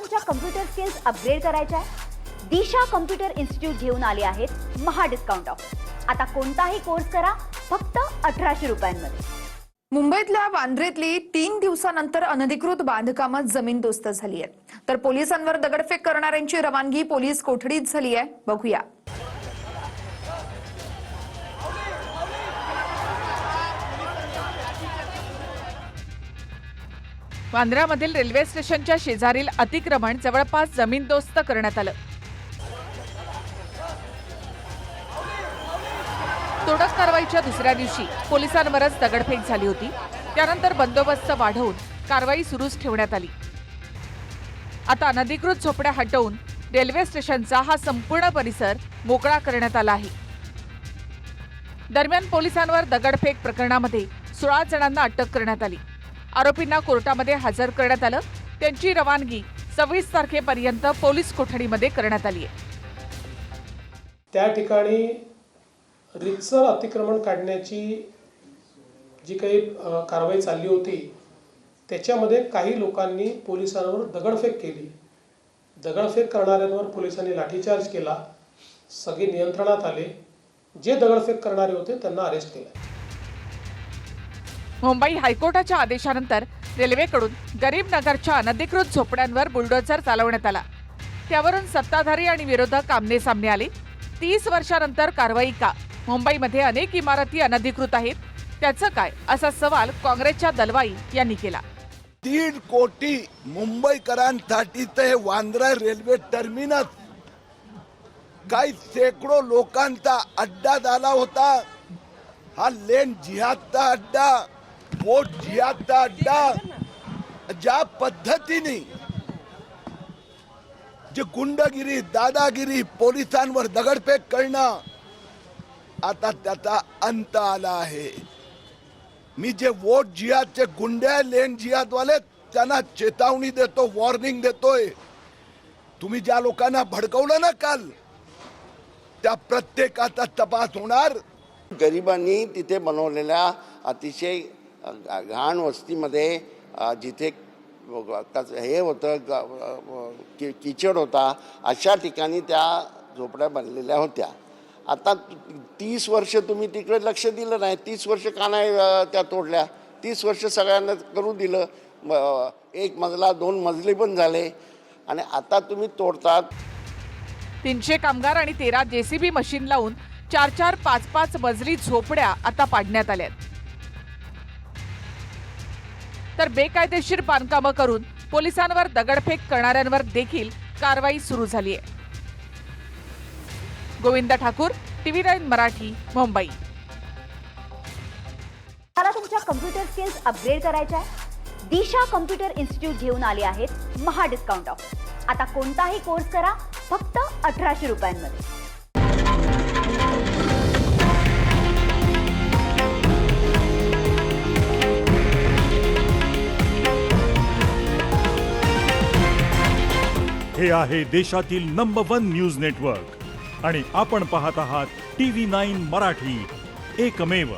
तुमच्या computer skills upgrade करायच्या आहे? दिशा कम्प्युटर इन्स्टिट्यूट घेऊन आले आहेत महा डिस्काउंट ऑफर. आता कोणताही कोर्स करा फक्त 1800 रुपयांमध्ये. मुंबईतल्या वांद्रेतली 3 दिवसानंतर अनधिकृत बांधकामात जमीनदोस्त झाली आहे. तर पोलिसांवर दगडफेक करणाऱ्यांची रवानगी पोलीस कोठडीत झाली आहे. बघूया. वांद्र्यामधील रेल्वे स्टेशनच्या शेजारील अतिक्रमण जवळपास जमीनदोस्त करण्यात आलं. तोडक कारवाईच्या दुसऱ्या दिवशी पोलिसांवरच दगडफेक झाली होती. त्यानंतर बंदोबस्त वाढवून कारवाई सुरूच ठेवण्यात आली. आता अनधिकृत झोपड्या हटवून रेल्वे स्टेशनचा हा संपूर्ण परिसर मोकळा करण्यात आला आहे. दरम्यान पोलिसांवर दगडफेक प्रकरणामध्ये 16 जणांना अटक करण्यात आली. आरोपींना कोर्टामध्ये हजर करण्यात आलं. त्यांची रवानगी 26 तारखेपर्यंत पोलीस कोठडीमध्ये करण्यात आली आहे. त्या ठिकाणी रितसर अतिक्रमण काढण्याची जी काही कारवाई चालली होती त्याच्यामध्ये काही लोकांनी पोलिसांवर दगडफेक केली. दगडफेक करणाऱ्यांवर पोलिसांनी लाठीचार्ज केला. सगळे नियंत्रणात आले. जे दगडफेक करणारे होते त्यांना अरेस्ट केलं. मुंबई हायकोर्टाच्या आदेशानंतर रेल्वेकडून गरीब नगरच्या अनधिकृत झोपड्यांवर बुलडोझर चालवण्यात आला. त्यावरून सत्ताधारी आणि विरोधक आमने सामने आले. 30 वर्षानंतर कारवाई का? मुंबईमध्ये अनेक इमारती अनधिकृत आहेत, त्याचं काय, असा सवाल काँग्रेसच्या दलवाई यांनी केला. 1.5 कोटी मुंबईकरांसाठी ते वांद्रा रेल्वे टर्मिनस काही शेकडो लोकांचा अड्डा झाला होता. हा लेन जिहादचा अड्डा, बोट जिहादचा अड्डा. ज्या पद्धतीने जे गुंडगिरी, दादागिरी, पोलिसांवर दगडफेक करणं, आता त्याचा अंत आला आहे. मी जे वोट जिहादचे गुंडे, लेन जिहादवाले, त्यांना चेतावणी देतो, वॉर्निंग देतोय. तुम्ही ज्या लोकांना भडकवलं ना काल, त्या प्रत्येकाचा तपास होणार. गरिबांनी तिथे बनवलेल्या अतिशय घाण वस्तीमध्ये जिथे हे होतं, किचड होता, अशा ठिकाणी त्या झोपड्या बनलेल्या होत्या. आता 30 वर्ष तुम्ही तिकडे लक्ष दिलं नाही. 30 वर्ष का नाही त्या तोडल्या? 30 वर्ष सगळ्यांना करू दिलं. 1 मजला 2 मजले पण झाले आणि आता तुम्ही तोडतात. 300 कामगार आणि 13 JCB मशीन लावून 4-4, 5-5 मजली झोपड्या आता पाडण्यात आल्यात. तर बेकायदेशीर बांधकामं करून पोलिसांवर दगडफेक करणाऱ्यांवर देखील कारवाई सुरू झाली आहे. गोविंद ठाकूर, TV9 मराठी, मुंबई. मला तुमच्या कम्प्युटर स्किल्स अपग्रेड करायच्या आहे? दिशा कम्प्युटर इन्स्टिट्यूट घेऊन आले आहेत महा डिस्काउंट ऑफर. आता कोणताही कोर्स करा फक्त 1800 रुपयांमध्ये. हे आहे देशातील नंबर 1 न्यूज नेटवर्क आणि आपण पाहत आहात TV9 मराठी, एकमेव.